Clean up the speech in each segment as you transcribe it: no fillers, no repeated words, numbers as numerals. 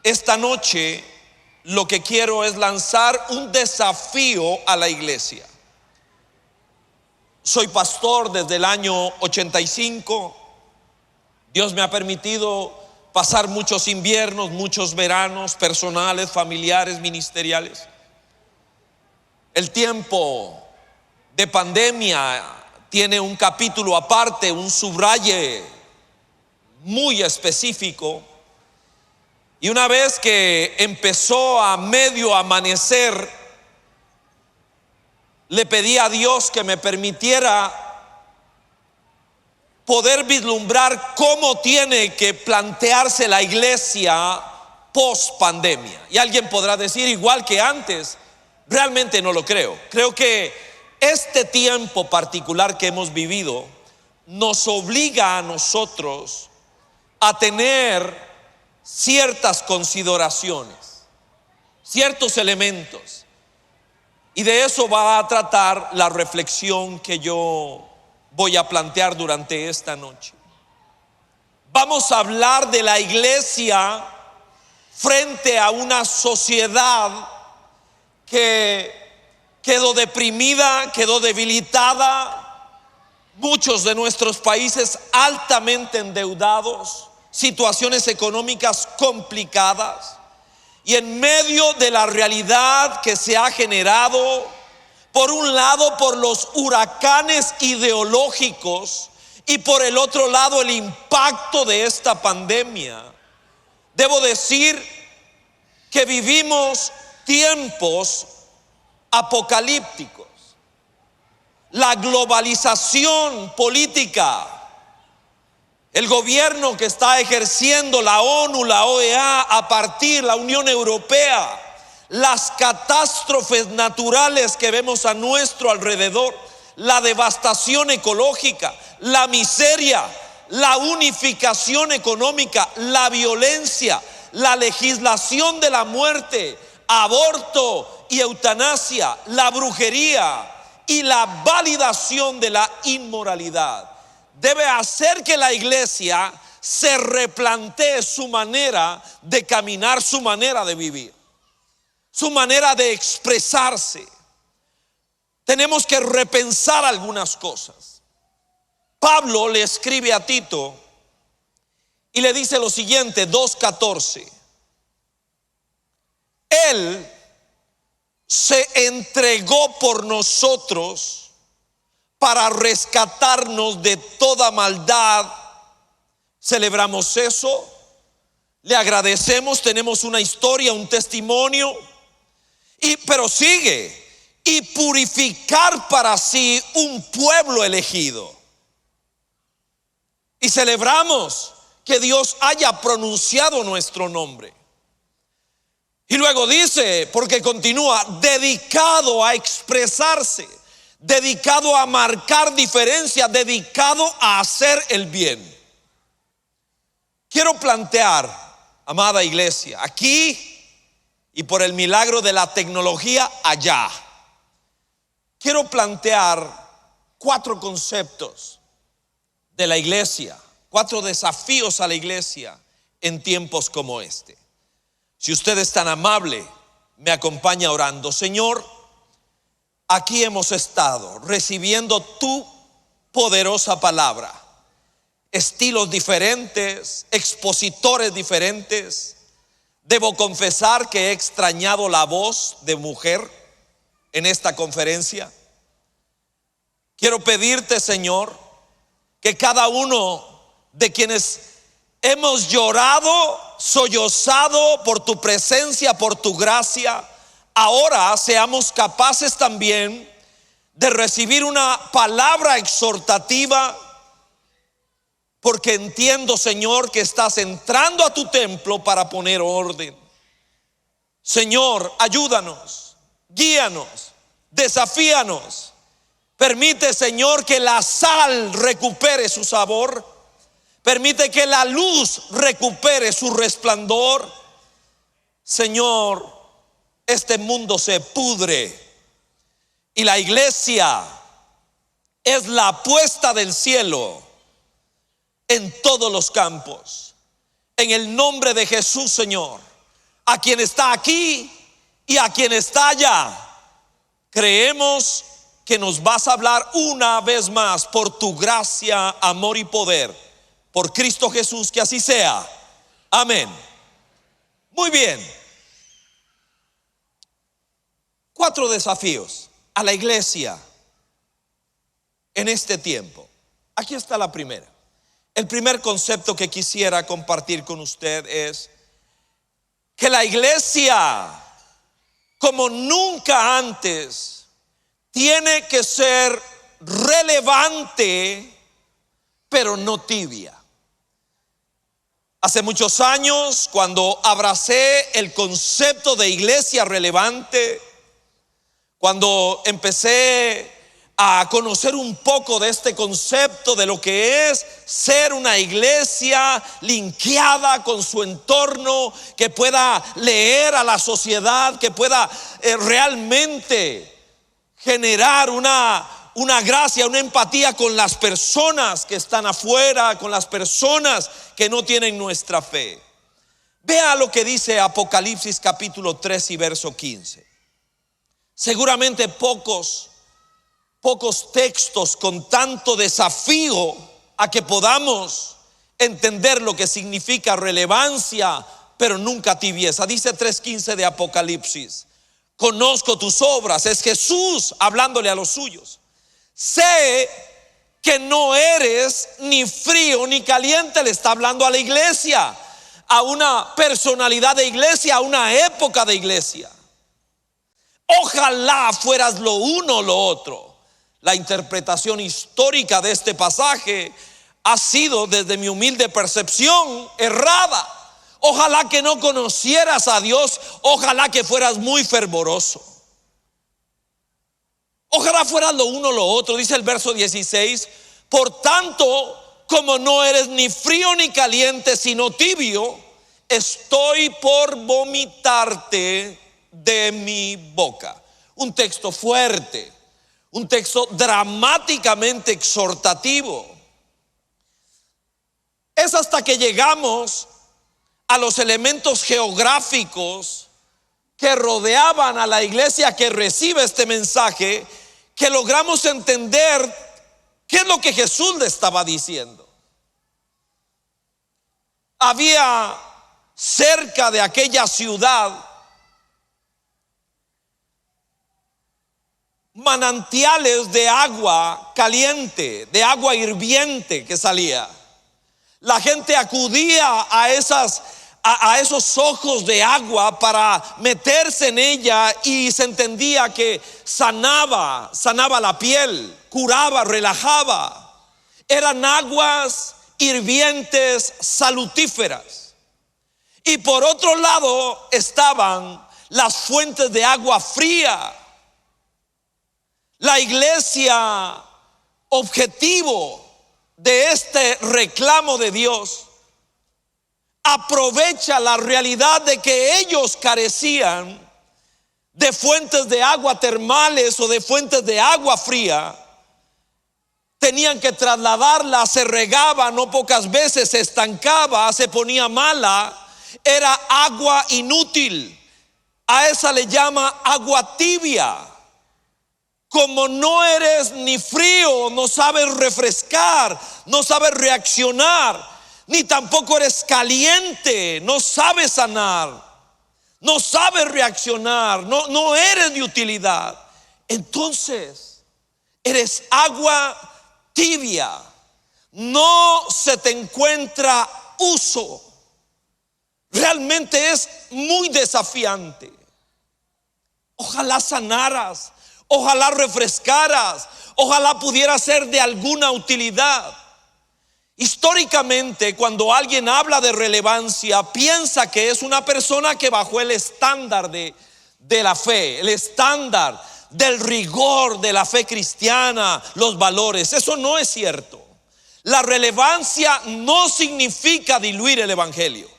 Esta noche lo que quiero es lanzar un desafío a la iglesia. Soy pastor desde el año 85. Dios me ha permitido pasar muchos inviernos, muchos veranos personales, familiares, ministeriales. El tiempo de pandemia tiene un capítulo aparte, un subraye muy específico. Y una vez que empezó a medio amanecer, le pedí a Dios que me permitiera poder vislumbrar cómo tiene que plantearse la iglesia post pandemia. Y alguien podrá decir, igual que antes. Realmente no lo creo. Creo que este tiempo particular que hemos vivido nos obliga a nosotros a tener ciertas consideraciones, ciertos elementos. Y de eso va a tratar la reflexión que yo voy a plantear durante esta noche. Vamos a hablar de la iglesia frente a una sociedad que quedó deprimida, quedó debilitada. Muchos de nuestros países altamente endeudados, situaciones económicas complicadas. Y en medio de la realidad que se ha generado, por un lado por los huracanes ideológicos y por el otro lado el impacto de esta pandemia, debo decir que vivimos tiempos apocalípticos. La globalización política, el gobierno que está ejerciendo la ONU, la OEA, a partir la Unión Europea, las catástrofes naturales que vemos a nuestro alrededor, la devastación ecológica, la miseria, la unificación económica, la violencia, la legislación de la muerte, aborto y eutanasia, la brujería y la validación de la inmoralidad, debe hacer que la iglesia se replantee su manera de caminar, su manera de vivir, su manera de expresarse. Tenemos que repensar algunas cosas. Pablo le escribe a Tito y le dice lo siguiente, 2:14. Él se entregó por nosotros para rescatarnos de toda maldad. Celebramos eso, le agradecemos, tenemos una historia, un testimonio, pero sigue, y purificar para sí un pueblo elegido. Y celebramos que Dios haya pronunciado nuestro nombre. Y luego dice, porque continúa, dedicado a expresarse, dedicado a marcar diferencia, dedicado a hacer el bien. Quiero plantear, amada iglesia, aquí y por el milagro de la tecnología allá, quiero plantear 4 conceptos de la iglesia, 4 desafíos a la iglesia en tiempos como este. Si usted es tan amable, me acompaña orando. Señor, aquí hemos estado recibiendo tu poderosa palabra. Estilos diferentes, expositores diferentes. Debo confesar que he extrañado la voz de mujer en esta conferencia. Quiero pedirte, Señor, que cada uno de quienes hemos llorado, sollozado por tu presencia, por tu gracia, ahora seamos capaces también de recibir una palabra exhortativa, porque entiendo, Señor, que estás entrando a tu templo para poner orden. Señor, ayúdanos, guíanos, desafíanos. Permite, Señor, que la sal recupere su sabor. Permite que la luz recupere su resplandor. Señor, este mundo se pudre y la iglesia es la apuesta del cielo en todos los campos. En el nombre de Jesús, Señor, a quien está aquí y a quien está allá. Creemos que nos vas a hablar una vez más por tu gracia, amor y poder, por Cristo Jesús, que así sea. Amén. Muy bien. 4 desafíos a la iglesia en este tiempo. Aquí está la primera. El primer concepto que quisiera compartir con usted es que la iglesia, como nunca antes, tiene que ser relevante, pero no tibia. Hace muchos años, cuando abracé el concepto de iglesia relevante, cuando empecé a conocer un poco de este concepto de lo que es ser una iglesia linkeada con su entorno, que pueda leer a la sociedad, que pueda realmente generar una gracia, una empatía con las personas que están afuera, con las personas que no tienen nuestra fe. Vea lo que dice Apocalipsis capítulo 3 y verso 15. Seguramente pocos textos con tanto desafío a que podamos entender lo que significa relevancia, pero nunca tibieza. Dice 3:15 de Apocalipsis: conozco tus obras. Es Jesús hablándole a los suyos. Sé que no eres ni frío ni caliente. Le está hablando a la iglesia, a una personalidad de iglesia, a una época de iglesia. Ojalá fueras lo uno o lo otro. La interpretación histórica de este pasaje ha sido, desde mi humilde percepción, errada. Ojalá que no conocieras a Dios. Ojalá que fueras muy fervoroso. Ojalá fueras lo uno o lo otro. Dice el verso 16: por tanto, como no eres ni frío ni caliente, sino tibio, estoy por vomitarte de mi boca. Un texto fuerte, un texto dramáticamente exhortativo. Es hasta que llegamos a los elementos geográficos que rodeaban a la iglesia que recibe este mensaje, que logramos entender qué es lo que Jesús le estaba diciendo. Había cerca de aquella ciudad manantiales de agua caliente, de agua hirviente que salía. La gente acudía a esos ojos de agua para meterse en ella, y se entendía que sanaba la piel, curaba, relajaba. Eran aguas hirvientes, salutíferas. Y por otro lado estaban las fuentes de agua fría. La iglesia, objetivo de este reclamo de Dios, aprovecha la realidad de que ellos carecían de fuentes de agua termales o de fuentes de agua fría. Tenían que trasladarla, se regaba no pocas veces, se estancaba, se ponía mala, era agua inútil. A esa le llama agua tibia. Como no eres ni frío, no sabes refrescar, no sabes reaccionar, ni tampoco eres caliente, no sabes sanar, no sabes reaccionar, no eres de utilidad. Entonces eres agua tibia, no se te encuentra uso. Realmente es muy desafiante. Ojalá sanaras, ojalá refrescaras, ojalá pudiera ser de alguna utilidad. Históricamente, cuando alguien habla de relevancia, piensa que es una persona que bajó el estándar de la fe, el estándar del rigor de la fe cristiana, los valores. Eso no es cierto. La relevancia no significa diluir el evangelio.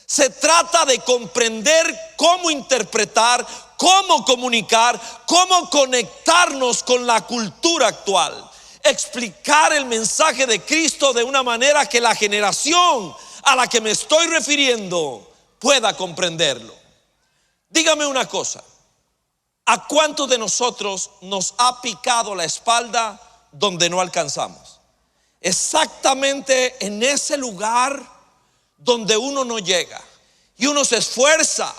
Se trata de comprender cómo interpretar, cómo comunicar, cómo conectarnos con la cultura actual. Explicar el mensaje de Cristo de una manera que la generación a la que me estoy refiriendo pueda comprenderlo. Dígame una cosa, ¿a cuántos de nosotros nos ha picado la espalda donde no alcanzamos? Exactamente en ese lugar donde uno no llega y uno se esfuerza,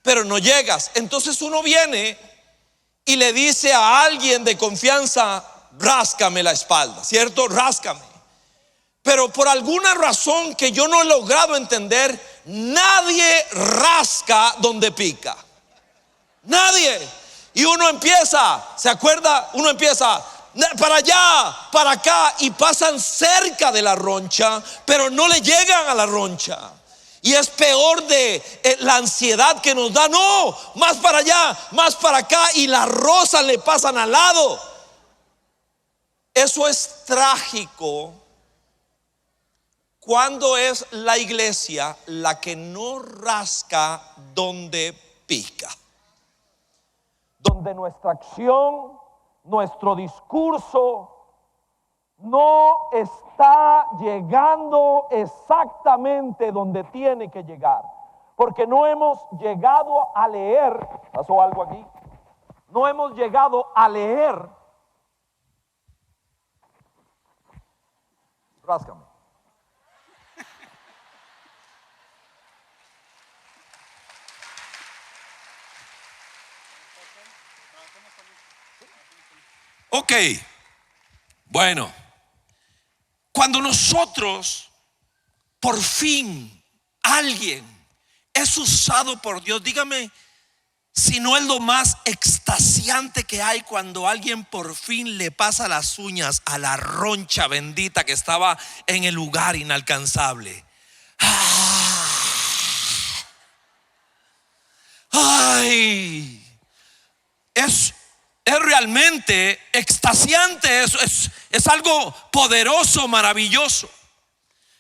pero no llegas. Entonces uno viene y le dice a alguien de confianza: ráscame la espalda, ¿cierto? Ráscame. Pero por alguna razón que yo no he logrado entender, nadie rasca donde pica. Nadie. Y uno empieza, ¿se acuerda? Uno empieza para allá, para acá, y pasan cerca de la roncha, pero no le llegan a la roncha. Y es peor de la ansiedad que nos da. No, más para allá, más para acá, y las rosas le pasan al lado. Eso es trágico cuando es la iglesia la que no rasca donde pica, donde nuestra acción, nuestro discurso no está llegando exactamente donde tiene que llegar, porque no hemos llegado a leer. ¿Pasó algo aquí? No hemos llegado a leer. Ráscame. Ok, bueno, cuando nosotros por fin alguien es usado por Dios, dígame si no es lo más extasiante que hay cuando alguien por fin le pasa las uñas a la roncha bendita que estaba en el lugar inalcanzable. Ay, es realmente extasiante, es algo poderoso, maravilloso.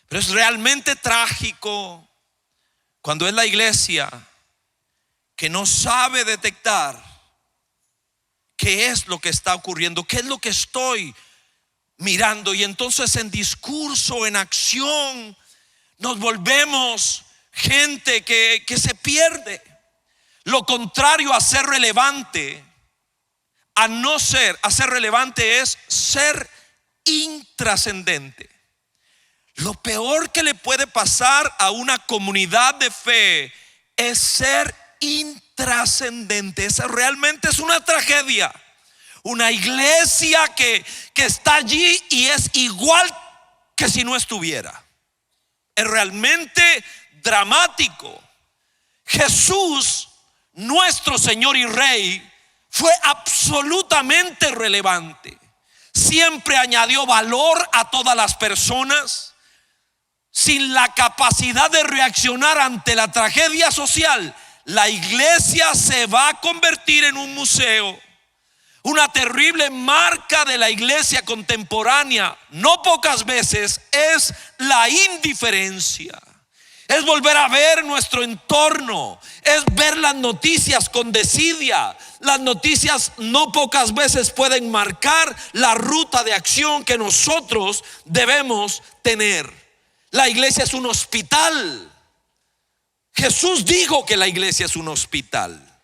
Pero es realmente trágico cuando es la iglesia que no sabe detectar qué es lo que está ocurriendo, qué es lo que estoy mirando. Y entonces en discurso, en acción, nos volvemos gente que se pierde. Lo contrario a ser relevante, a no ser, a ser relevante es ser intrascendente. Lo peor que le puede pasar a una comunidad de fe es ser intrascendente. Esa realmente es una tragedia. Una iglesia que está allí y es igual que si no estuviera. Es realmente dramático. Jesús, nuestro Señor y Rey, fue absolutamente relevante. Siempre añadió valor a todas las personas. Sin la capacidad de reaccionar ante la tragedia social, la iglesia se va a convertir en un museo. Una terrible marca de la iglesia contemporánea, no pocas veces, es la indiferencia. Es volver a ver nuestro entorno, es ver las noticias con desidia. Las noticias no pocas veces pueden marcar la ruta de acción que nosotros debemos tener. La iglesia es un hospital. Jesús dijo que la iglesia es un hospital.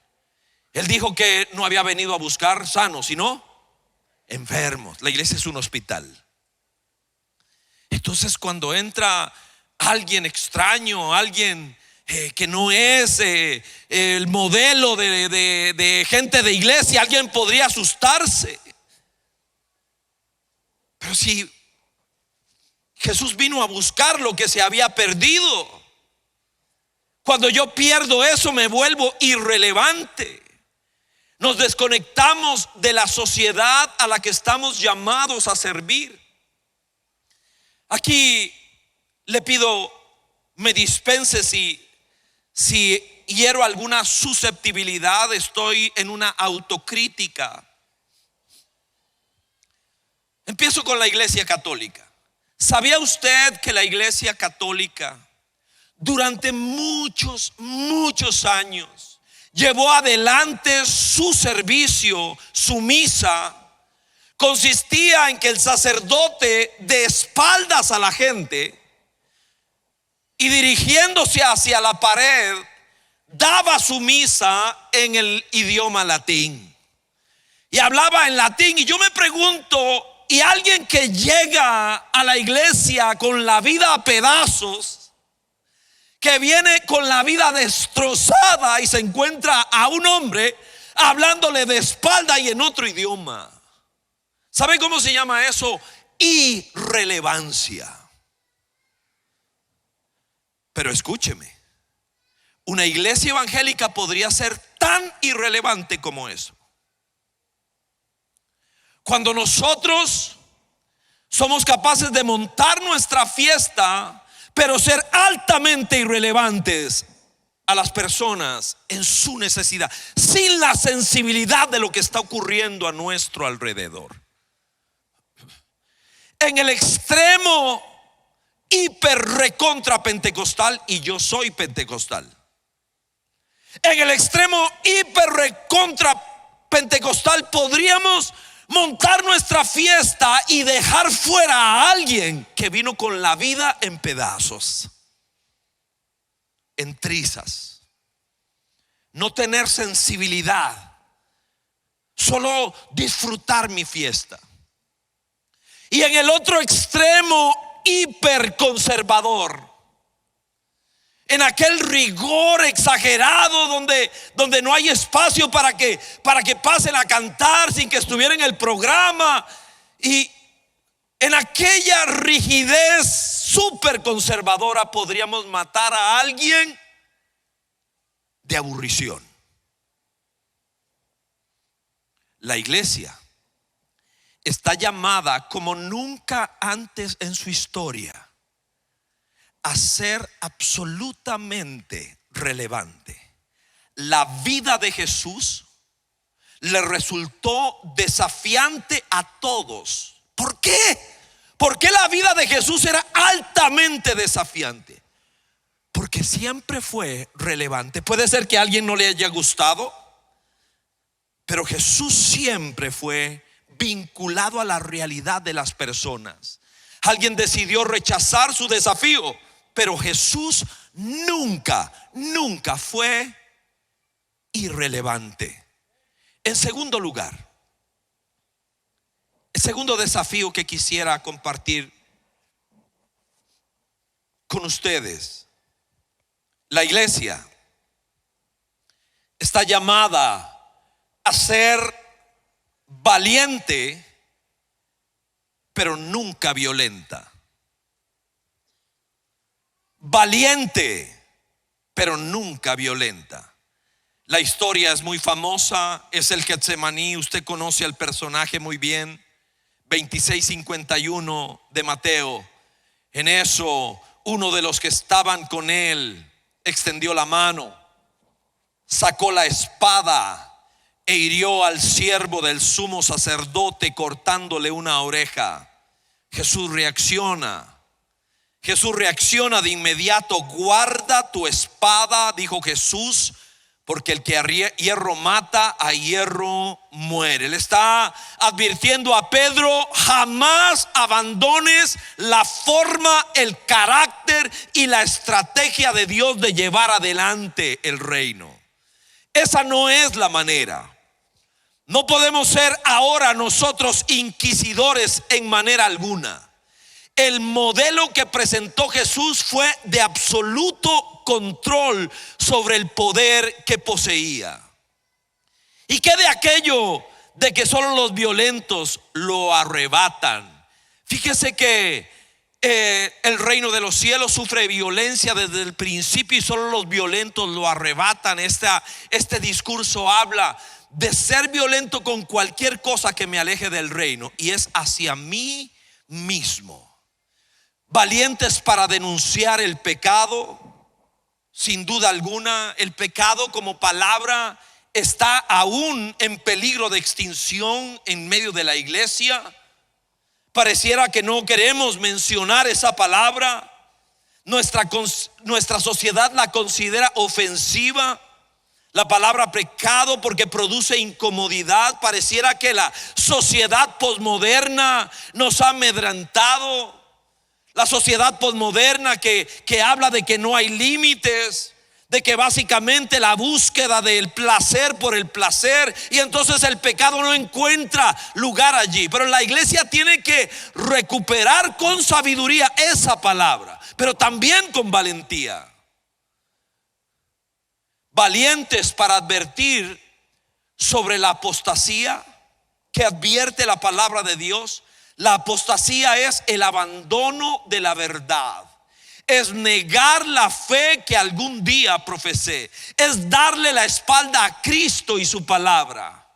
Él dijo que no había venido a buscar sanos, sino enfermos. La iglesia es un hospital. Entonces cuando entra alguien extraño, alguien que no es el modelo de gente de iglesia, alguien podría asustarse. Pero si Jesús vino a buscar lo que se había perdido, cuando yo pierdo eso me vuelvo irrelevante. Nos desconectamos de la sociedad a la que estamos llamados a servir. Aquí le pido me dispense si hiero alguna susceptibilidad. Estoy en una autocrítica. Empiezo con la iglesia católica. ¿Sabía usted que la iglesia católica durante muchos años llevó adelante su servicio, su misa? Consistía en que el sacerdote, de espaldas a la gente y dirigiéndose hacia la pared, daba su misa en el idioma latín y hablaba en latín. Y yo me pregunto, ¿y alguien que llega a la iglesia con la vida a pedazos, que viene con la vida destrozada y se encuentra a un hombre hablándole de espalda y en otro idioma? ¿Sabe cómo se llama eso? Irrelevancia. Pero escúcheme, una iglesia evangélica podría ser tan irrelevante como eso. Cuando nosotros somos capaces de montar nuestra fiesta, pero ser altamente irrelevantes a las personas en su necesidad, sin la sensibilidad de lo que está ocurriendo a nuestro alrededor. En el extremo hiper recontra pentecostal, y yo soy pentecostal. En el extremo hiper recontra pentecostal podríamos montar nuestra fiesta y dejar fuera a alguien que vino con la vida en pedazos, en trizas, no tener sensibilidad, solo disfrutar mi fiesta. Y en el otro extremo hiperconservador, en aquel rigor exagerado donde no hay espacio para que pasen a cantar sin que estuviera en el programa, y en aquella rigidez súper conservadora podríamos matar a alguien de aburrición. La iglesia está llamada como nunca antes en su historia a ser absolutamente relevante. La vida de Jesús le resultó desafiante a todos. ¿Por qué? ¿Por qué la vida de Jesús era altamente desafiante? Porque siempre fue relevante. Puede ser que a alguien no le haya gustado, pero Jesús siempre fue vinculado a la realidad de las personas. Alguien decidió rechazar su desafío, pero Jesús nunca fue irrelevante. En segundo lugar, el segundo desafío que quisiera compartir con ustedes: la iglesia está llamada a ser valiente, pero nunca violenta. Valiente, pero nunca violenta. La historia es muy famosa, es el Getsemaní. Usted conoce al personaje muy bien. 26:51 de Mateo. En eso, uno de los que estaban con él extendió la mano, sacó la espada e hirió al siervo del sumo sacerdote, cortándole una oreja. Jesús reacciona de inmediato. Guarda tu espada, dijo Jesús, porque el que a hierro mata, a hierro muere. Le está advirtiendo a Pedro: jamás abandones la forma, el carácter y la estrategia de Dios de llevar adelante el reino. Esa no es la manera. No podemos ser ahora nosotros inquisidores en manera alguna. El modelo que presentó Jesús fue de absoluto control sobre el poder que poseía. ¿Y qué de aquello de que solo los violentos lo arrebatan? Fíjese que el reino de los cielos sufre violencia desde el principio y solo los violentos lo arrebatan. Este discurso habla de ser violento con cualquier cosa que me aleje del reino, y es hacia mí mismo. Valientes para denunciar el pecado. Sin duda alguna, el pecado como palabra está aún en peligro de extinción en medio de la iglesia. Pareciera que no queremos mencionar esa palabra. Nuestra sociedad la considera ofensiva, la palabra pecado, porque produce incomodidad. Pareciera que la sociedad posmoderna nos ha amedrentado. La sociedad posmoderna que habla de que no hay límites, de que básicamente la búsqueda del placer por el placer, y entonces el pecado no encuentra lugar allí. Pero la iglesia tiene que recuperar con sabiduría esa palabra, pero también con valentía. Valientes para advertir sobre la apostasía que advierte la palabra de Dios. La apostasía es el abandono de la verdad, es negar la fe que algún día profesé, es darle la espalda a Cristo y su palabra.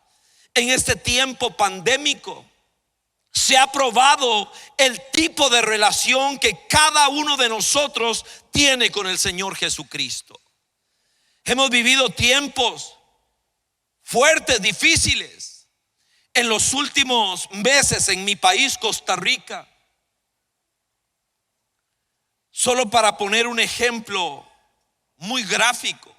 En este tiempo pandémico se ha probado el tipo de relación que cada uno de nosotros tiene con el Señor Jesucristo. Hemos vivido tiempos fuertes, difíciles. En los últimos meses en mi país, Costa Rica, solo para poner un ejemplo muy gráfico,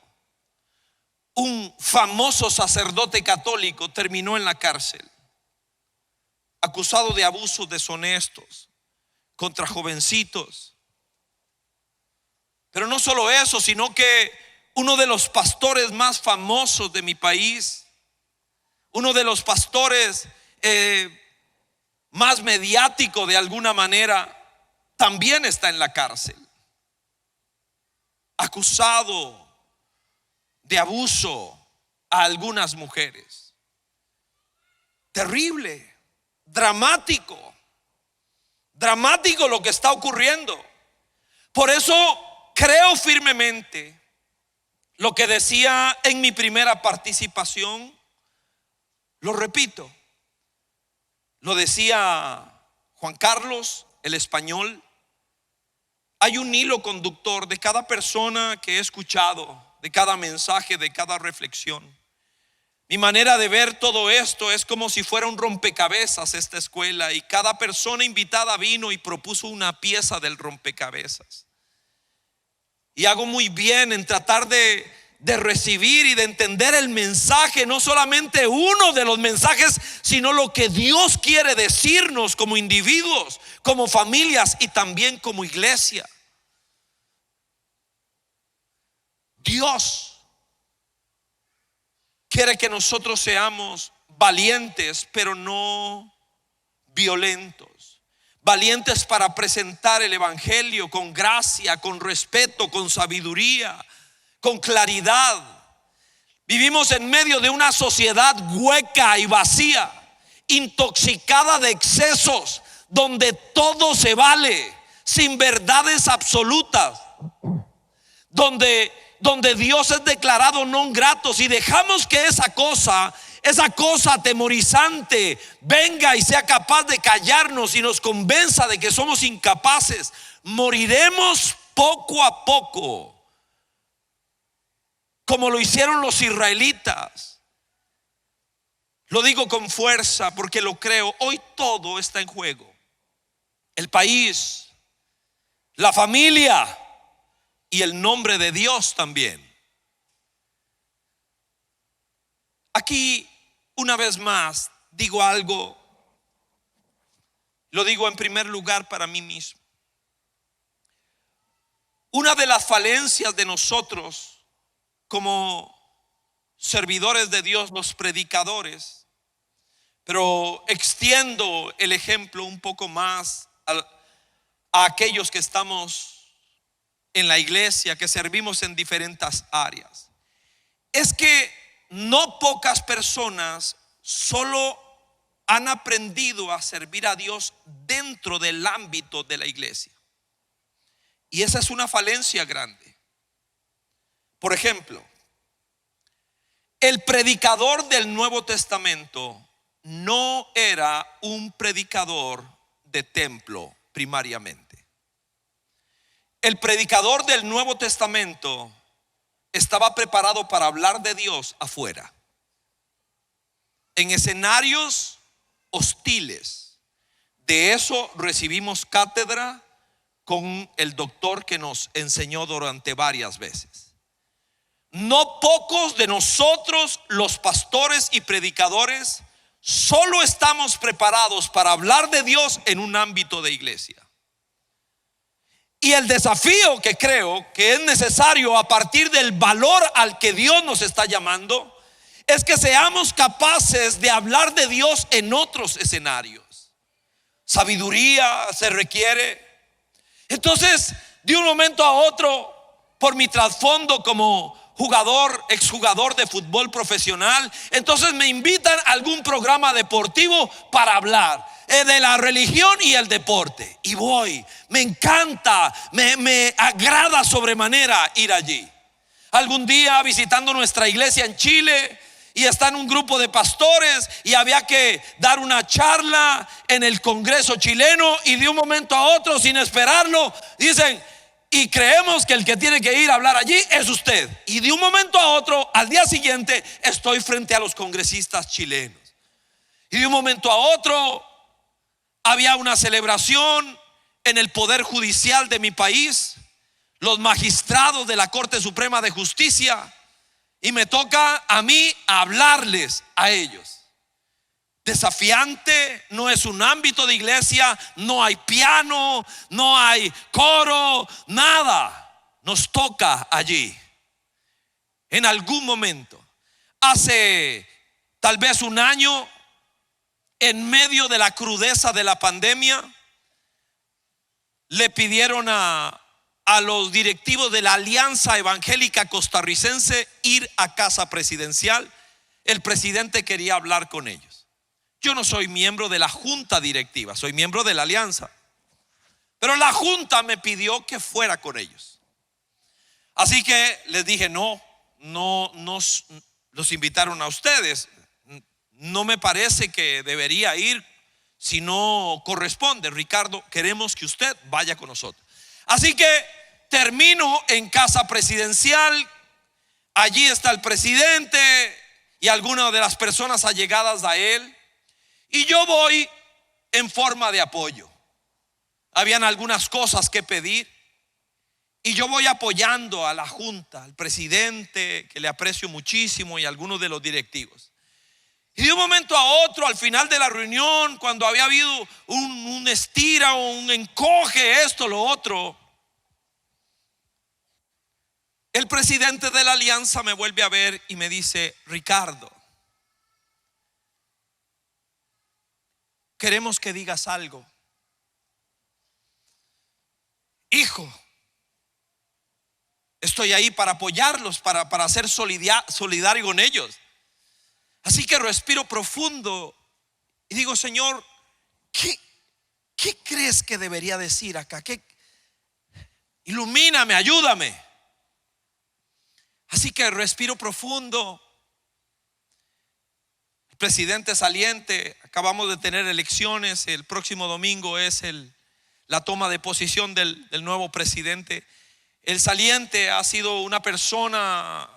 un famoso sacerdote católico terminó en la cárcel, acusado de abusos deshonestos contra jovencitos. Pero no solo eso, sino que uno de los pastores más famosos de mi país, uno de los pastores más mediático de alguna manera, también está en la cárcel, acusado de abuso a algunas mujeres. Terrible, dramático lo que está ocurriendo. Por eso creo firmemente lo que decía en mi primera participación. Lo repito, lo decía Juan Carlos, el español. Hay un hilo conductor de cada persona que he escuchado, de cada mensaje, de cada reflexión. Mi manera de ver todo esto es como si fuera un rompecabezas esta escuela, y cada persona invitada vino y propuso una pieza del rompecabezas. Y hago muy bien en tratar de recibir y de entender el mensaje, no solamente uno de los mensajes, sino lo que Dios quiere decirnos como individuos, como familias y también como iglesia. Dios quiere que nosotros seamos valientes, pero no violentos. Valientes para presentar el evangelio con gracia, con respeto, con sabiduría, con claridad. Vivimos en medio de una sociedad hueca y vacía, intoxicada de excesos, donde todo se vale, sin verdades absolutas, donde Dios es declarado non grato. Si dejamos que esa cosa atemorizante venga y sea capaz de callarnos y nos convenza de que somos incapaces, moriremos poco a poco, como lo hicieron los israelitas. Lo digo con fuerza porque lo creo. Hoy todo está en juego: el país, la familia y el nombre de Dios también. Aquí, una vez más, digo algo. Lo digo en primer lugar para mí mismo. Una de las falencias de nosotros como servidores de Dios, los predicadores, pero extiendo el ejemplo un poco más a aquellos que estamos en la iglesia, que servimos en diferentes áreas, es que no pocas personas solo han aprendido a servir a Dios dentro del ámbito de la iglesia, y esa es una falencia grande. Por ejemplo, el predicador del Nuevo Testamento no era un predicador de templo primariamente. El predicador del Nuevo Testamento estaba preparado para hablar de Dios afuera, en escenarios hostiles. De eso recibimos cátedra con el doctor que nos enseñó durante varias veces. No pocos de nosotros, los pastores y predicadores, solo estamos preparados para hablar de Dios en un ámbito de iglesia. Y el desafío que creo que es necesario a partir del valor al que Dios nos está llamando es que seamos capaces de hablar de Dios en otros escenarios. Sabiduría se requiere. Entonces, de un momento a otro, por mi trasfondo como exjugador de fútbol profesional, entonces me invitan a algún programa deportivo para hablar de la religión y el deporte. Y voy, me encanta, me agrada sobremanera ir allí. Algún día visitando nuestra iglesia en Chile, y está en un grupo de pastores y había que dar una charla en el Congreso chileno, y de un momento a otro, sin esperarlo, dicen: y creemos que el que tiene que ir a hablar allí es usted. Y de un momento a otro, al día siguiente, estoy frente a los congresistas chilenos. Y de un momento a otro, había una celebración en el Poder Judicial de mi país, los magistrados de la Corte Suprema de Justicia, y me toca a mí hablarles a ellos. Desafiante, no es un ámbito de iglesia, no hay piano, no hay coro, nada. Nos toca allí. En algún momento, hace tal vez un año, en medio de la crudeza de la pandemia, le pidieron a los directivos de la Alianza Evangélica Costarricense ir a casa presidencial. El presidente quería hablar con ellos. Yo no soy miembro de la junta directiva, soy miembro de la alianza, pero la junta me pidió que fuera con ellos. Así que les dije: no los invitaron a ustedes, no me parece que debería ir si no corresponde. Ricardo, queremos que usted vaya con nosotros. Así que termino en casa presidencial. Allí está el presidente y algunas de las personas allegadas a él, y yo voy en forma de apoyo. Habían algunas cosas que pedir y yo voy apoyando a la junta, al presidente, que le aprecio muchísimo, y a algunos de los directivos. Y de un momento a otro, al final de la reunión, cuando había habido un estira o un encoge, esto, lo otro, el presidente de la alianza me vuelve a ver y me dice: Ricardo, queremos que digas algo. Hijo, estoy ahí para apoyarlos, para ser solidario con ellos. Así que respiro profundo y digo: Señor, ¿qué crees que debería decir acá? Ilumíname, ayúdame. Así que respiro profundo. El presidente saliente, acabamos de tener elecciones, el próximo domingo es la toma de posición del nuevo presidente. El saliente ha sido una persona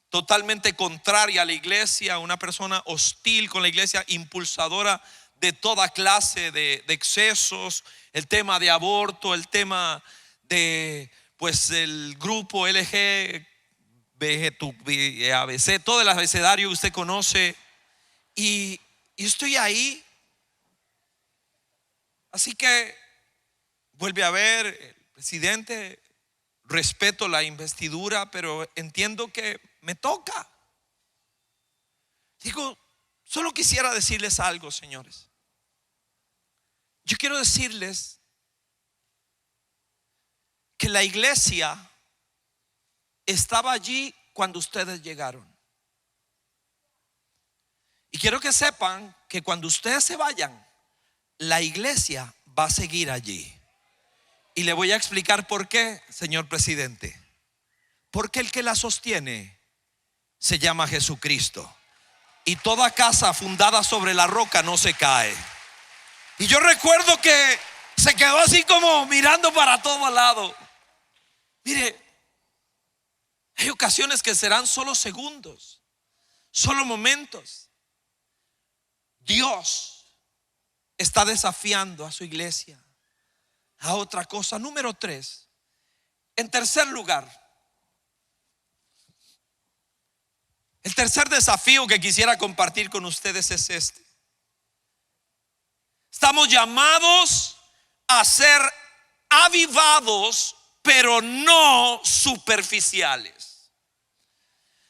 totalmente contraria a la iglesia, una persona hostil con la iglesia, impulsadora de toda clase de excesos, el tema de aborto, el tema de el grupo LGBT, todo el abecedario que usted conoce. Y estoy ahí. Así que vuelve a ver el presidente. Respeto la investidura, pero entiendo que me toca. Digo: solo quisiera decirles algo, señores. Yo quiero decirles que la iglesia estaba allí cuando ustedes llegaron. Y quiero que sepan que cuando ustedes se vayan, la iglesia va a seguir allí. Y le voy a explicar por qué, señor presidente. Porque el que la sostiene se llama Jesucristo. Y toda casa fundada sobre la roca no se cae. Y yo recuerdo que se quedó así como mirando para todos lados. Mire, hay ocasiones que serán solo segundos, solo momentos. Dios está desafiando a su iglesia a otra cosa. Número 3. En tercer lugar, el tercer desafío que quisiera compartir con ustedes es este. Estamos llamados a ser avivados, pero no superficiales.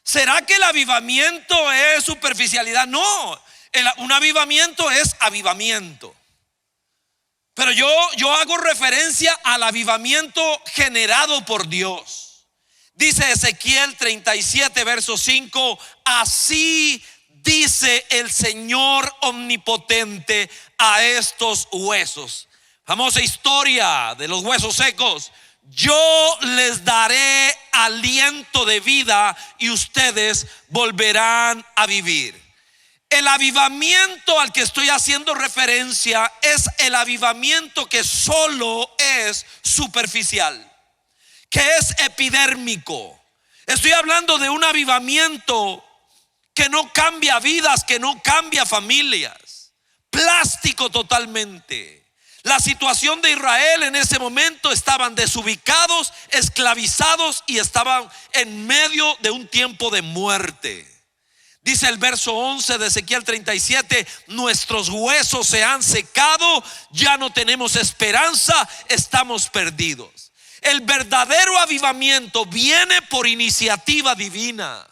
¿Será que el avivamiento es superficialidad? No, un avivamiento es avivamiento. Pero yo hago referencia al avivamiento generado por Dios. Dice Ezequiel 37 verso 5: así dice el Señor omnipotente a estos huesos. Famosa historia de los huesos secos. Yo les daré aliento de vida y ustedes volverán a vivir. El avivamiento al que estoy haciendo referencia es el avivamiento que solo es superficial, que es epidérmico. Estoy hablando de un avivamiento que no cambia vidas, que no cambia familias, plástico totalmente. La situación de Israel en ese momento, estaban desubicados, esclavizados y estaban en medio de un tiempo de muerte. Dice el verso 11 de Ezequiel 37: nuestros huesos se han secado, ya no tenemos esperanza, estamos perdidos. El verdadero avivamiento viene por iniciativa divina.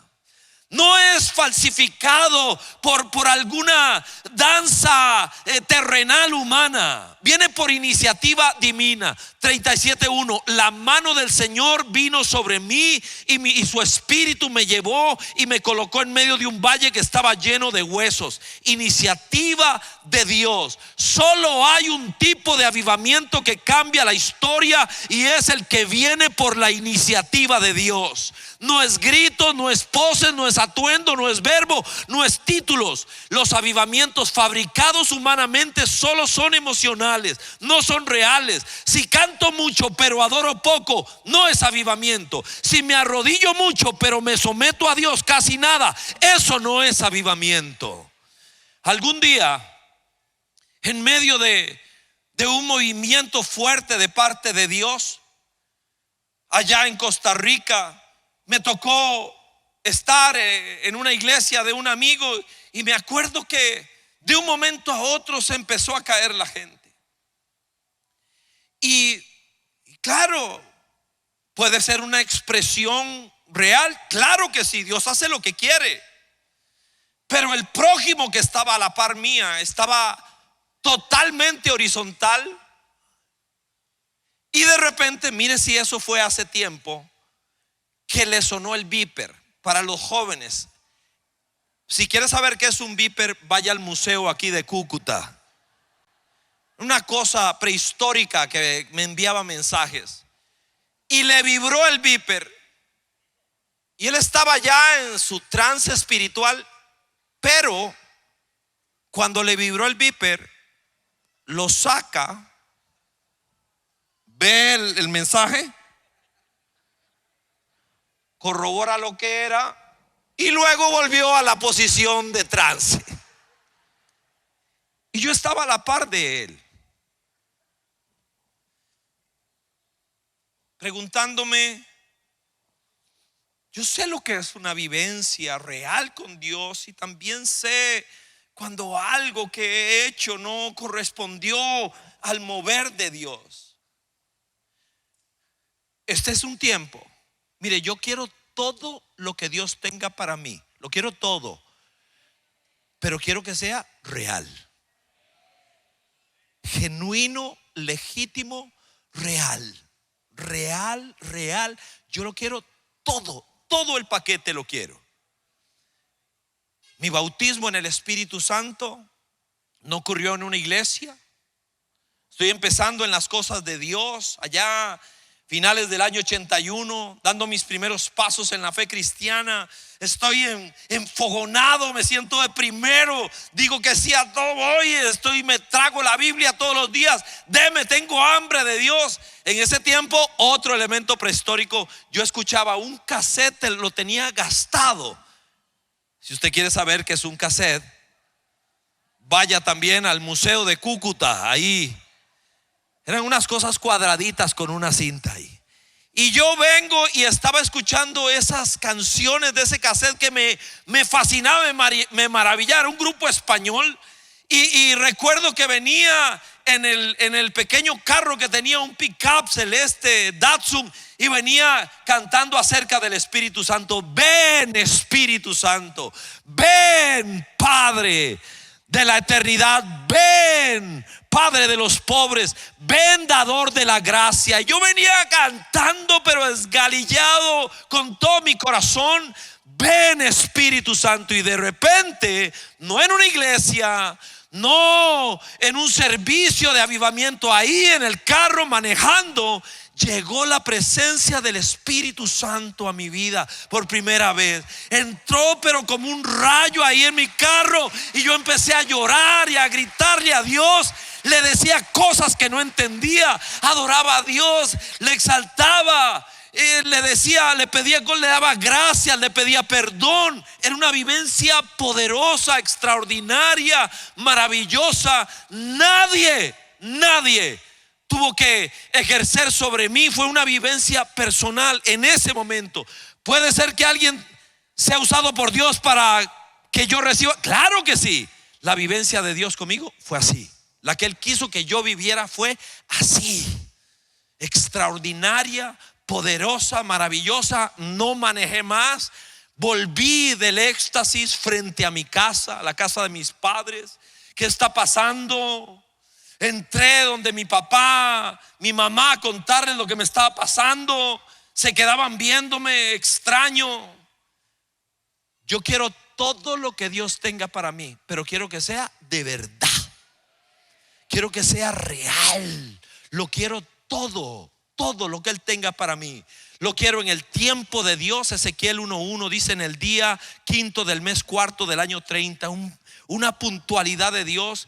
No es falsificado por alguna danza terrenal humana. Viene por iniciativa divina. 37:1: la mano del Señor vino sobre mí y su espíritu me llevó y me colocó en medio de un valle que estaba lleno de huesos. Iniciativa de Dios. Solo hay un tipo de avivamiento que cambia la historia, y es el que viene por la iniciativa de Dios. No es grito, no es pose, no es atuendo, no es verbo, no es títulos. Los avivamientos fabricados humanamente solo son emocionales, no son reales. Si canto mucho pero adoro poco, no es avivamiento. Si me arrodillo mucho pero me someto a Dios casi nada, eso no es avivamiento. Algún día, en medio de un movimiento fuerte de parte de Dios, allá en Costa Rica, me tocó estar en una iglesia de un amigo, y me acuerdo que de un momento a otro se empezó a caer la gente. Y claro, puede ser una expresión real, claro que sí, Dios hace lo que quiere. Pero el prójimo que estaba a la par mía estaba totalmente horizontal, y de repente, mire si eso fue hace tiempo, que le sonó el beeper. Para los jóvenes, si quieres saber qué es un beeper, vaya al museo aquí de Cúcuta. Una cosa prehistórica que me enviaba mensajes, y le vibró el beeper, y él estaba ya en su trance espiritual. Pero cuando le vibró el beeper, lo saca, ve el mensaje, corrobora lo que era, y luego volvió a la posición de trance. Y yo estaba a la par de él, preguntándome, yo sé lo que es una vivencia real con Dios, y también sé cuando algo que he hecho no correspondió al mover de Dios. Este es un tiempo. Mire, yo quiero todo lo que Dios tenga para mí, lo quiero todo, pero quiero que sea real, genuino, legítimo, real. Yo lo quiero todo el paquete lo quiero. Mi bautismo en el Espíritu Santo no ocurrió en una iglesia. Estoy empezando en las cosas de Dios allá finales del año 81, dando mis primeros pasos en la fe cristiana. Estoy enfogonado, me siento de primero, digo que sí a todo hoy, me trago la Biblia todos los días, tengo hambre de Dios. En ese tiempo, otro elemento prehistórico, yo escuchaba un cassette, lo tenía gastado. Si usted quiere saber qué es un cassette, vaya también al museo de Cúcuta. Ahí eran unas cosas cuadraditas con una cinta ahí. Y yo vengo y estaba escuchando esas canciones de ese cassette que me fascinaba, me maravillaba. Era un grupo español. Y recuerdo que venía en el pequeño carro que tenía, un pickup celeste Datsun, y venía cantando acerca del Espíritu Santo. Ven Espíritu Santo, ven Padre de la eternidad, ven Padre de los pobres, ven dador de la gracia. Yo venía cantando pero esgalillado con todo mi corazón, ven Espíritu Santo. Y de repente, no en una iglesia, no en un servicio de avivamiento, ahí en el carro manejando, llegó la presencia del Espíritu Santo a mi vida por primera vez. Entró pero como un rayo ahí en mi carro, y yo empecé a llorar y a gritarle a Dios. Le decía cosas que no entendía, adoraba a Dios, le exaltaba, le decía, le pedía, le daba gracias, le pedía perdón. Era una vivencia poderosa, extraordinaria, maravillosa. Nadie tuvo que ejercer sobre mí. Fue una vivencia personal en ese momento. ¿Puede ser que alguien sea usado por Dios para que yo reciba? Claro que sí. La vivencia de Dios conmigo fue así. La que Él quiso que yo viviera fue así, extraordinaria, poderosa, maravillosa. No manejé más. Volví del éxtasis frente a mi casa, la casa de mis padres. ¿Qué está pasando? Entré donde mi papá, mi mamá, a contarles lo que me estaba pasando. Se quedaban viéndome extraño. Yo quiero todo lo que Dios tenga para mí, pero quiero que sea de verdad. Quiero que sea real. Lo quiero todo lo que Él tenga para mí. Lo quiero en el tiempo de Dios. Ezequiel 1:1 dice: en el día quinto del mes cuarto del año 30. Una puntualidad de Dios.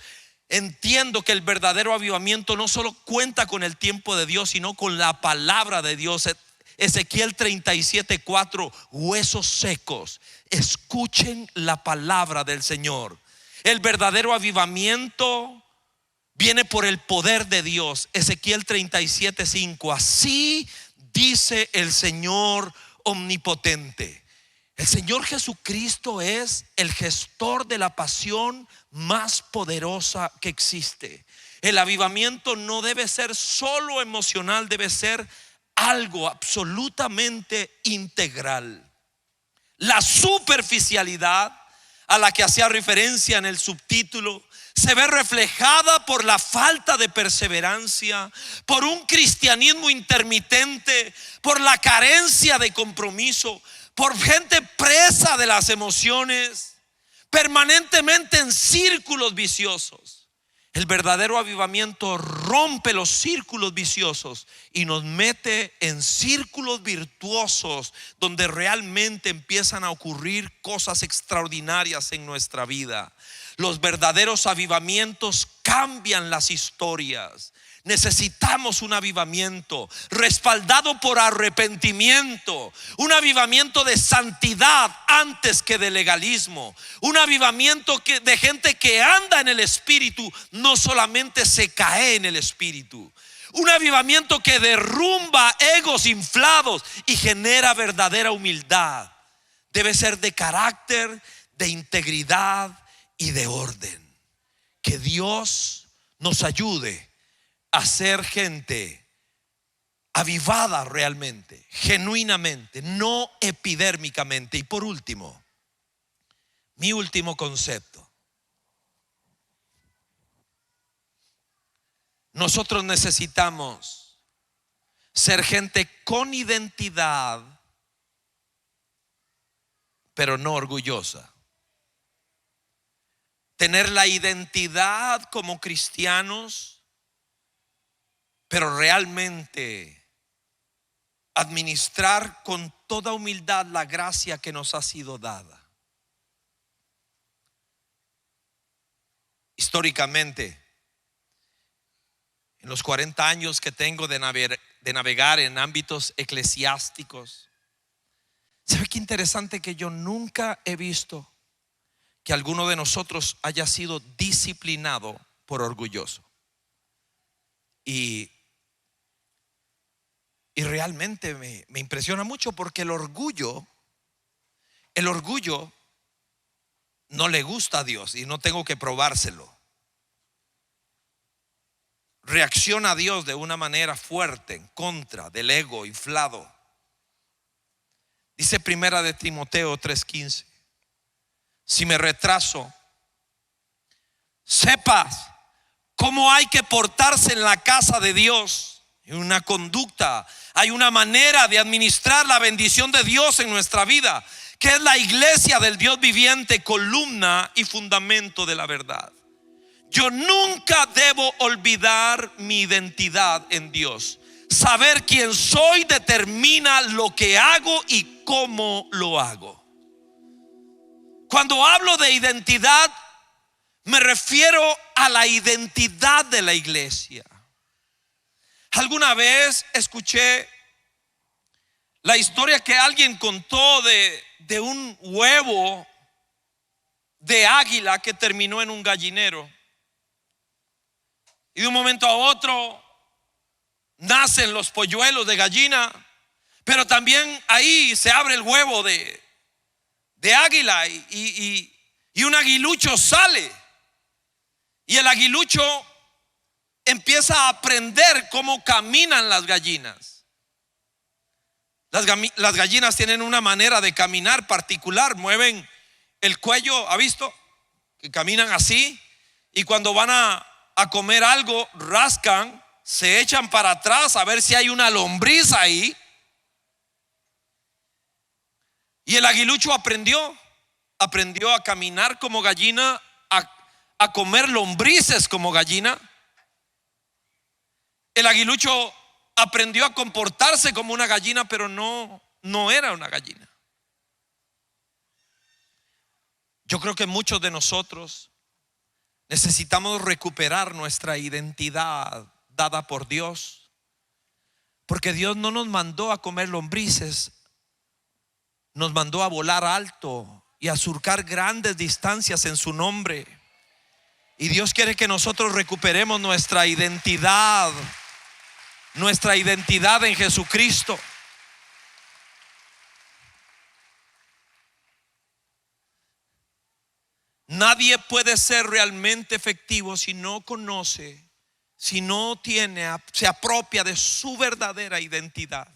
Entiendo que el verdadero avivamiento no solo cuenta con el tiempo de Dios, sino con la palabra de Dios. Ezequiel 37:4: huesos secos, escuchen la palabra del Señor. El verdadero avivamiento viene por el poder de Dios. Ezequiel 37:5: así dice el Señor omnipotente. El Señor Jesucristo es el gestor de la pasión más poderosa que existe. El avivamiento no debe ser solo emocional, debe ser algo absolutamente integral. La superficialidad a la que hacía referencia en el subtítulo se ve reflejada por la falta de perseverancia, por un cristianismo intermitente, por la carencia de compromiso, por gente presa de las emociones, permanentemente en círculos viciosos. El verdadero avivamiento rompe los círculos viciosos y nos mete en círculos virtuosos, donde realmente empiezan a ocurrir cosas extraordinarias en nuestra vida. Los verdaderos avivamientos cambian las historias. Necesitamos un avivamiento respaldado por arrepentimiento, un avivamiento de santidad antes que de legalismo, un avivamiento de gente que anda en el Espíritu, no solamente se cae en el Espíritu. Un avivamiento que derrumba egos inflados y genera verdadera humildad. Debe ser de carácter, de integridad y de orden. Que Dios nos ayude a ser gente avivada realmente, genuinamente, no epidérmicamente. Y por último, mi último concepto: nosotros necesitamos ser gente con identidad, pero no orgullosa. Tener la identidad como cristianos, pero realmente administrar con toda humildad la gracia que nos ha sido dada. Históricamente, en los 40 años que tengo de navegar en ámbitos eclesiásticos, ¿sabe qué interesante? Que yo nunca he visto que alguno de nosotros haya sido disciplinado por orgulloso. Y realmente me impresiona mucho, porque el orgullo no le gusta a Dios, y no tengo que probárselo. reacciona a Dios de una manera fuerte en contra del ego inflado. Dice Primera de Timoteo 3:15: si me retraso, sepas cómo hay que portarse en la casa de Dios. Hay una conducta, hay una manera de administrar la bendición de Dios en nuestra vida, que es la iglesia del Dios viviente, columna y fundamento de la verdad. Yo nunca debo olvidar mi identidad en Dios. Saber quién soy determina lo que hago y cómo lo hago. Cuando hablo de identidad, me refiero a la identidad de la iglesia. Alguna vez escuché la historia que alguien contó de un huevo de águila que terminó en un gallinero. Y de un momento a otro nacen los polluelos de gallina, pero también ahí se abre el huevo de águila y un aguilucho sale. Y el aguilucho empieza a aprender cómo caminan las gallinas. Las gallinas tienen una manera de caminar particular, mueven el cuello, ¿ha visto? Que caminan así, y cuando van a comer algo, rascan, se echan para atrás a ver si hay una lombriz ahí. Y el aguilucho aprendió a caminar como gallina, a comer lombrices como gallina. El aguilucho aprendió a comportarse como una gallina, pero no era una gallina. Yo creo que muchos de nosotros necesitamos recuperar nuestra identidad dada por Dios, porque Dios no nos mandó a comer lombrices, nos mandó a volar alto y a surcar grandes distancias en su nombre. Y Dios quiere que nosotros recuperemos nuestra identidad en Jesucristo. Nadie puede ser realmente efectivo si no conoce, si no se apropia de su verdadera identidad.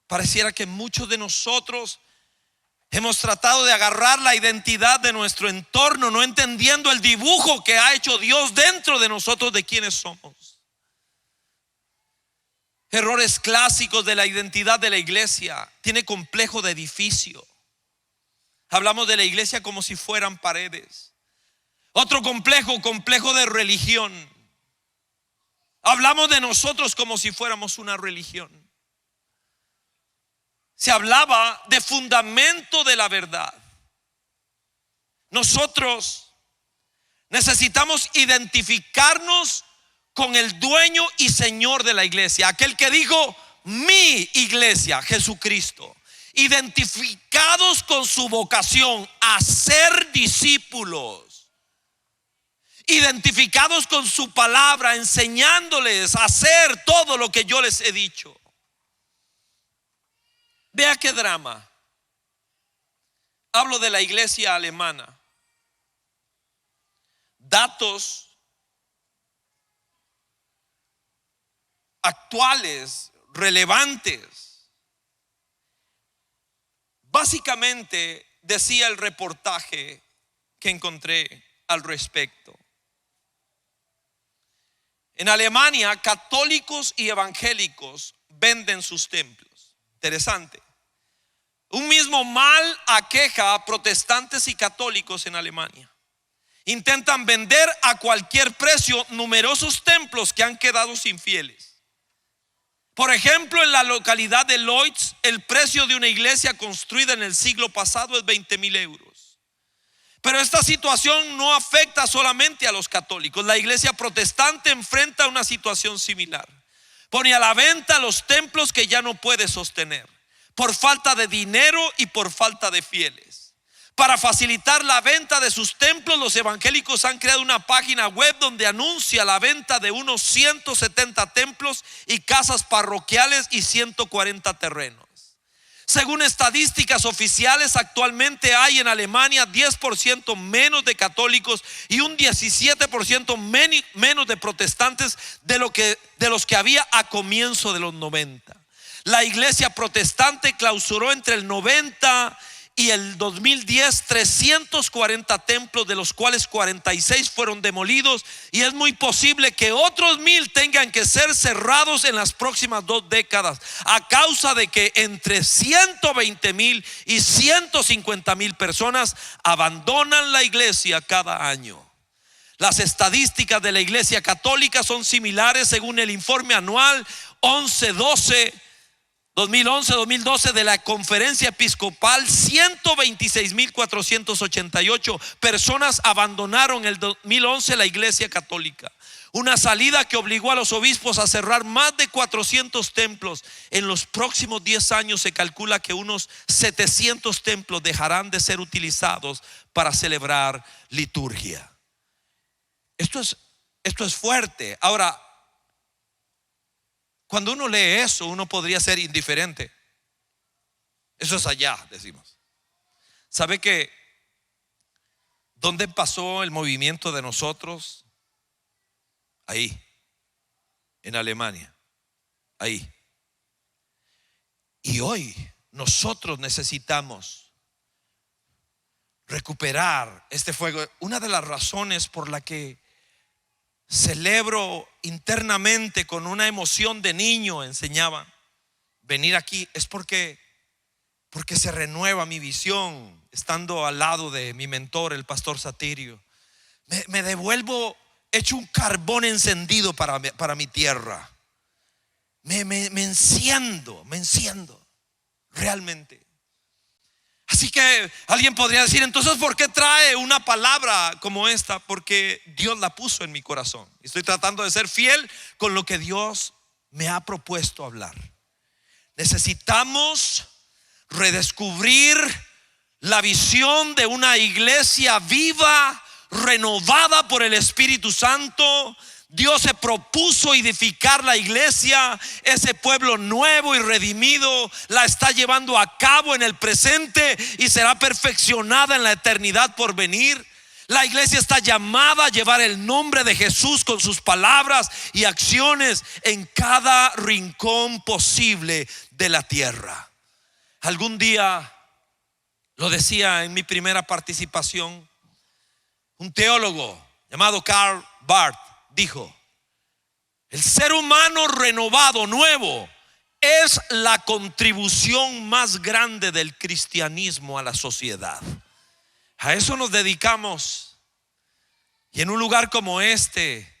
Pareciera que muchos de nosotros hemos tratado de agarrar la identidad de nuestro entorno, no entendiendo el dibujo que ha hecho Dios dentro de nosotros de quienes somos. Errores clásicos de la identidad de la iglesia. Tiene complejo de edificio. Hablamos de la iglesia como si fueran paredes. Otro complejo de religión. Hablamos de nosotros como si fuéramos una religión. Se hablaba de fundamento de la verdad. Nosotros necesitamos identificarnos con el dueño y señor de la iglesia, aquel que dijo: mi iglesia, Jesucristo. Identificados con su vocación a ser discípulos, identificados con su palabra, enseñándoles a hacer todo lo que yo les he dicho. Vea qué drama. Hablo de la iglesia alemana. Datos actuales, relevantes. Básicamente decía el reportaje que encontré al respecto. En Alemania, católicos y evangélicos venden sus templos. Interesante. Un mismo mal aqueja a protestantes y católicos en Alemania. Intentan vender a cualquier precio numerosos templos que han quedado sin fieles. Por ejemplo, en la localidad de Loitz, el precio de una iglesia construida en el siglo pasado es 20,000 euros. Pero esta situación no afecta solamente a los católicos. La iglesia protestante enfrenta una situación similar. Pone a la venta los templos que ya no puede sostener por falta de dinero y por falta de fieles. Para facilitar la venta de sus templos, los evangélicos han creado una página web donde anuncia la venta de unos 170 templos y casas parroquiales y 140 terrenos. Según estadísticas oficiales, actualmente hay en Alemania 10% menos de católicos y un 17% menos de protestantes de los que había a comienzo de los 90. La iglesia protestante clausuró entre el 90 y el 2010 340 templos, de los cuales 46 fueron demolidos, y es muy posible que otros 1000 tengan que ser cerrados en las próximas 2 décadas a causa de que entre 120,000 y 150,000 personas abandonan la iglesia cada año. Las estadísticas de la iglesia católica son similares según el informe anual 2011-2012 de la Conferencia Episcopal. 126,488 personas abandonaron en el 2011 la iglesia católica. Una salida que obligó a los obispos a cerrar más de 400 templos. En los próximos 10 años se calcula que unos 700 templos dejarán de ser utilizados para celebrar liturgia. Esto es fuerte. Ahora, cuando uno lee eso, uno podría ser indiferente. Eso es allá, decimos. ¿Sabe que dónde pasó el movimiento de nosotros? Ahí, en Alemania, ahí. Y hoy nosotros necesitamos recuperar este fuego. Una de las razones por la que celebro internamente con una emoción de niño, enseñaba, venir aquí, es porque se renueva mi visión estando al lado de mi mentor, el pastor Satirio. Me devuelvo hecho un carbón encendido para mi tierra. Me enciendo realmente. Así que alguien podría decir, entonces, ¿por qué trae una palabra como esta? Porque Dios la puso en mi corazón. Estoy tratando de ser fiel con lo que Dios me ha propuesto hablar. Necesitamos redescubrir la visión de una iglesia viva, renovada por el Espíritu Santo. Dios se propuso edificar la iglesia. Ese pueblo nuevo y redimido la está llevando a cabo en el presente y será perfeccionada en la eternidad por venir. La iglesia está llamada a llevar el nombre de Jesús con sus palabras y acciones en cada rincón posible de la tierra. Algún día, lo decía en mi primera participación, un teólogo llamado Karl Barth dijo: el ser humano renovado, nuevo, es la contribución más grande del cristianismo a la sociedad. A eso nos dedicamos. Y en un lugar como este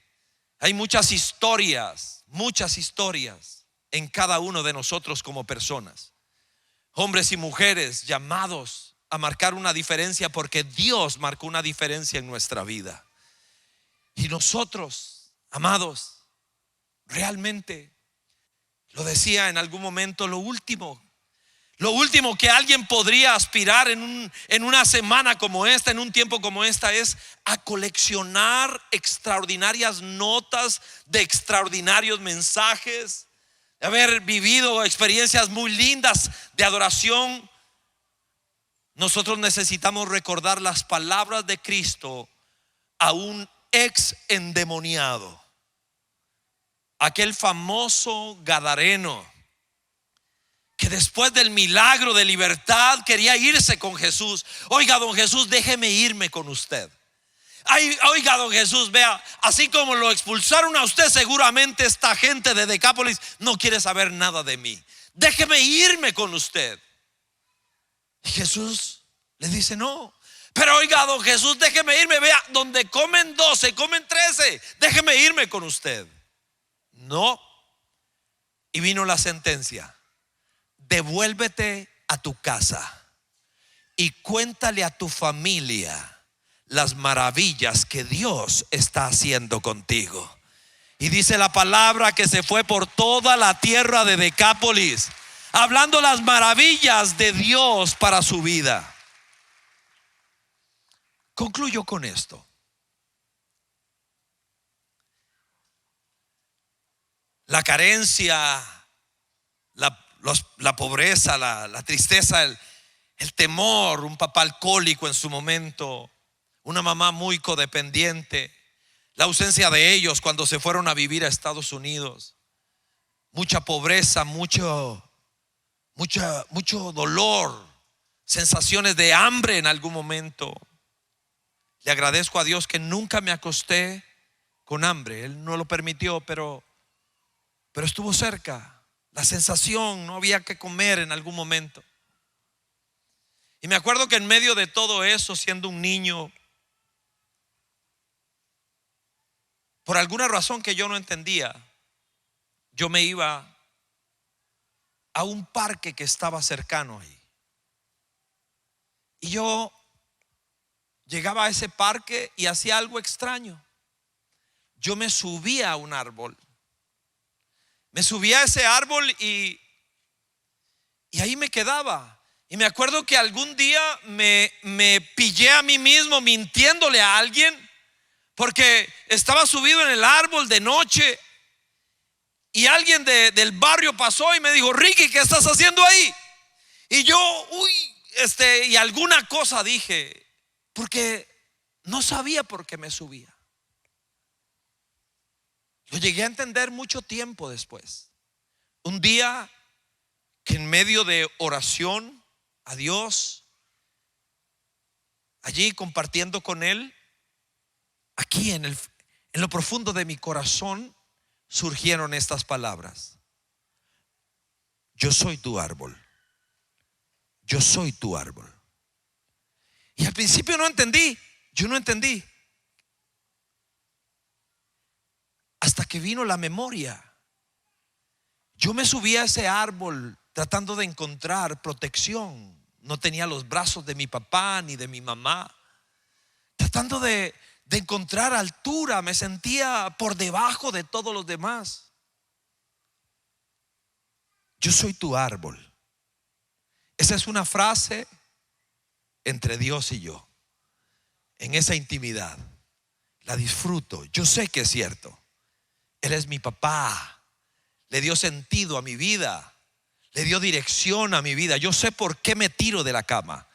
hay muchas historias en cada uno de nosotros como personas, hombres y mujeres llamados a marcar una diferencia, porque Dios marcó una diferencia en nuestra vida. Y nosotros, amados, realmente, lo decía en algún momento, lo último que alguien podría aspirar en una semana como esta, en un tiempo como esta, es a coleccionar extraordinarias notas de extraordinarios mensajes, de haber vivido experiencias muy lindas de adoración. Nosotros necesitamos recordar las palabras de Cristo a un ex endemoniado, aquel famoso gadareno que después del milagro de libertad quería irse con Jesús. Oiga, don Jesús, déjeme irme con usted. Oiga, don Jesús, vea, así como lo expulsaron a usted, seguramente esta gente de Decápolis no quiere saber nada de mí. Déjeme irme con usted. Y Jesús le dice: no. Pero oiga, don Jesús, déjeme irme. Vea, donde comen 12, comen 13. Déjeme irme con usted. No. Y vino la sentencia: devuélvete a tu casa y cuéntale a tu familia las maravillas que Dios está haciendo contigo. Y dice la palabra que se fue por toda la tierra de Decápolis, hablando las maravillas de Dios para su vida. Concluyo con esto. La carencia, la pobreza, la tristeza, el temor, un papá alcohólico en su momento, una mamá muy codependiente, la ausencia de ellos cuando se fueron a vivir a Estados Unidos, mucha pobreza, mucho dolor, sensaciones de hambre en algún momento. Le agradezco a Dios que nunca me acosté con hambre. Él no lo permitió, pero estuvo cerca. La sensación, no había que comer en algún momento. Y me acuerdo que en medio de todo eso, siendo un niño, por alguna razón que yo no entendía, yo me iba a un parque que estaba cercano ahí. Y yo llegaba a ese parque y hacía algo extraño. Yo me subía a un árbol. Me subía a ese árbol y ahí me quedaba. Y me acuerdo que algún día me pillé a mí mismo mintiéndole a alguien, porque estaba subido en el árbol de noche y alguien del barrio pasó y me dijo: Ricky, ¿qué estás haciendo ahí? Y yo, y alguna cosa dije, porque no sabía por qué me subía. Lo llegué a entender mucho tiempo después. Un día que en medio de oración a Dios, allí compartiendo con Él, aquí en lo profundo de mi corazón surgieron estas palabras: yo soy tu árbol, yo soy tu árbol. Y al principio yo no entendí, hasta que vino la memoria. Yo me subí a ese árbol tratando de encontrar protección. No tenía los brazos de mi papá ni de mi mamá. Tratando de encontrar altura, me sentía por debajo de todos los demás. Yo soy tu árbol. Esa es una frase entre Dios y yo. En esa intimidad la disfruto. Yo sé que es cierto. Él es mi papá. Le dio sentido a mi vida, le dio dirección a mi vida. Yo sé por qué me tiro de la cama.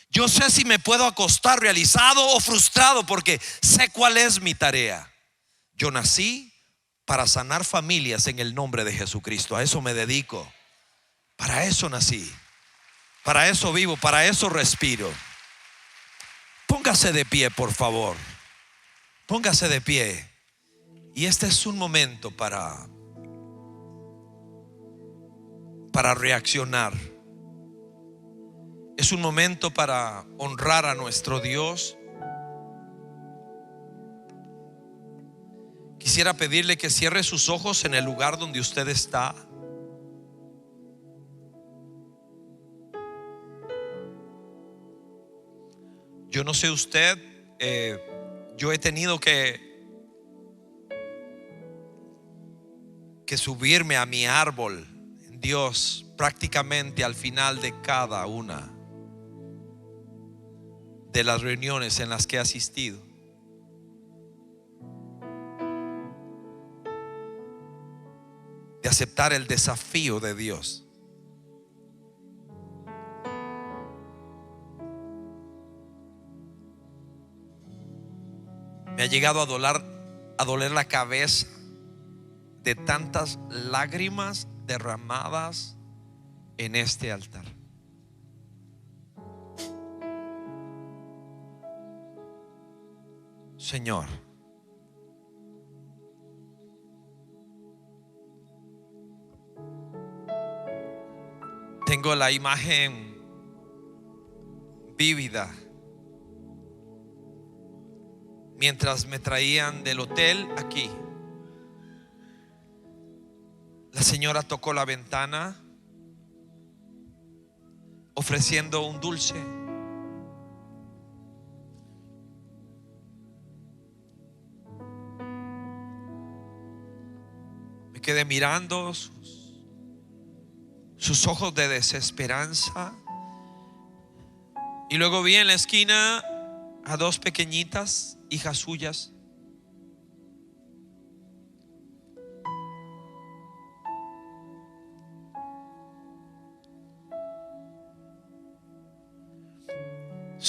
Yo sé si me puedo acostar realizado o frustrado, porque sé cuál es mi tarea. Yo nací para sanar familias en el nombre de Jesucristo. A eso me dedico. Para eso nací. Para eso vivo, para eso respiro. Póngase de pie, por favor. Póngase de pie. Y este es un momento para reaccionar. Es un momento para honrar a nuestro Dios. Quisiera pedirle que cierre sus ojos en el lugar donde usted está. Yo no sé usted, yo he tenido que subirme a mi árbol en Dios prácticamente al final de cada una de las reuniones en las que he asistido. De aceptar el desafío de Dios. Me ha llegado a doler la cabeza de tantas lágrimas derramadas en este altar. Señor, tengo la imagen vívida mientras me traían del hotel aquí. La señora tocó la ventana ofreciendo un dulce. Me quedé mirando sus ojos de desesperanza, y luego vi en la esquina a dos pequeñitas, hijas suyas.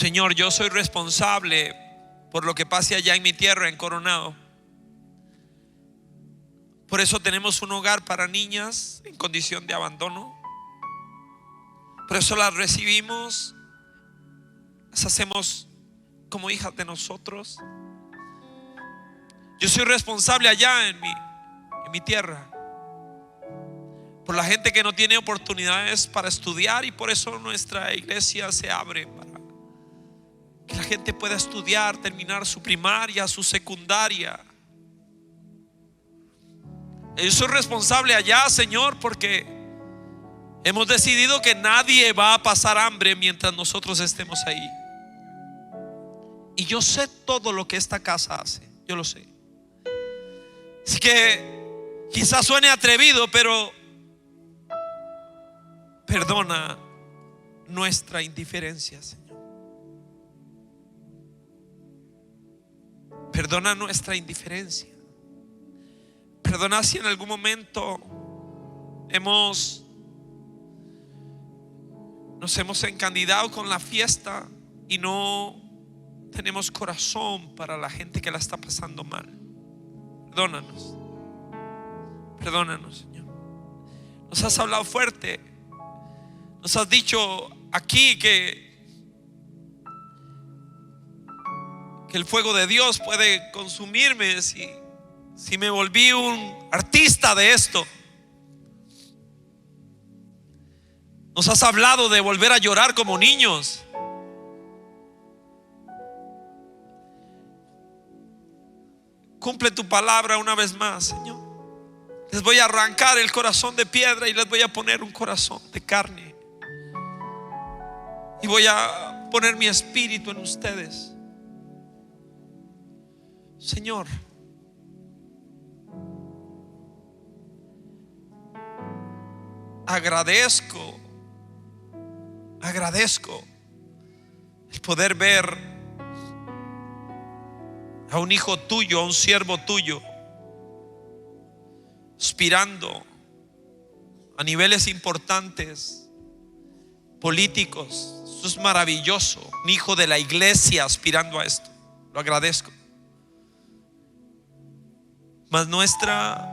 Señor, yo soy responsable por lo que pase allá en mi tierra, en Coronado. Por eso tenemos un hogar para niñas en condición de abandono. Por eso las recibimos, las hacemos como hijas de nosotros. Yo soy responsable allá en mi tierra por la gente que no tiene oportunidades para estudiar, y por eso nuestra iglesia se abre para que la gente pueda estudiar, terminar su primaria, su secundaria. Yo soy responsable allá, Señor, porque hemos decidido que nadie va a pasar hambre mientras nosotros estemos ahí. Y yo sé todo lo que esta casa hace, yo lo sé. Así que quizás suene atrevido, pero perdona nuestra indiferencia, Señor. Perdona nuestra indiferencia. Perdona si en algún momento nos hemos encandilado con la fiesta y no tenemos corazón para la gente que la está pasando mal. Perdónanos. Perdónanos, Señor. Nos has hablado fuerte. Nos has dicho aquí que el fuego de Dios puede consumirme si me volví un artista de esto. Nos has hablado de volver a llorar como niños. Cumple tu palabra una vez más, Señor. Les voy a arrancar el corazón de piedra y les voy a poner un corazón de carne. Y voy a poner mi espíritu en ustedes. Señor, agradezco el poder ver a un hijo tuyo, a un siervo tuyo, aspirando a niveles importantes políticos. Eso es maravilloso. Un hijo de la iglesia aspirando a esto. Lo agradezco. Mas nuestra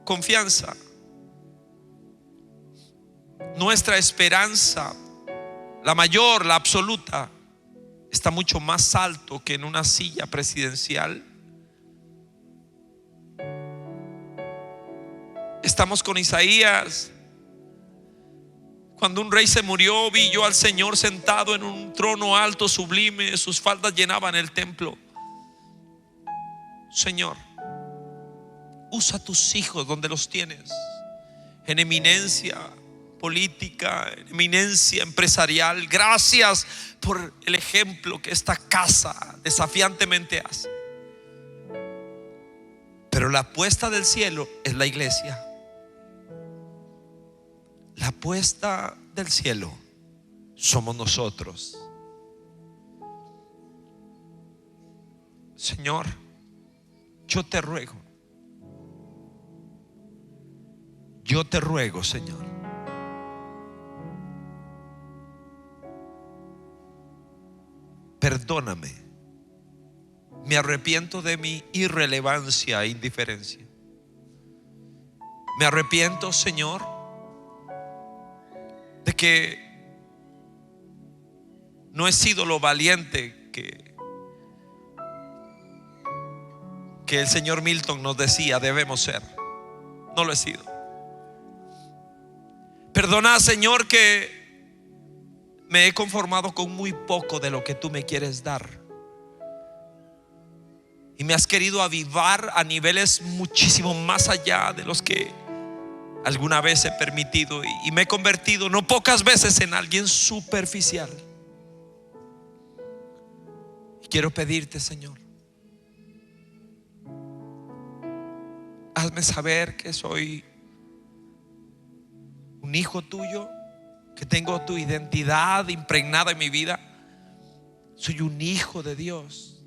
confianza, nuestra esperanza, la mayor, la absoluta, está mucho más alto que en una silla presidencial. Estamos con Isaías. Cuando un rey se murió, vi yo al Señor sentado en un trono alto, sublime, sus faldas llenaban el templo. Señor, usa a tus hijos donde los tienes, en eminencia política, en eminencia empresarial. Gracias por el ejemplo que esta casa desafiantemente hace. Pero la puesta del cielo es la iglesia. La puesta del cielo somos nosotros. Señor, yo te ruego, Señor, perdóname. Me arrepiento de mi irrelevancia e indiferencia. Me arrepiento, Señor, de que no he sido lo valiente que el señor Milton nos decía debemos ser. No lo he sido. Perdona, Señor, que me he conformado con muy poco de lo que tú me quieres dar, y me has querido avivar a niveles muchísimo más allá de los que alguna vez he permitido, y me he convertido no pocas veces en alguien superficial. Y quiero pedirte, Señor, hazme saber que soy un hijo tuyo, que tengo tu identidad impregnada en mi vida. Soy un hijo de Dios.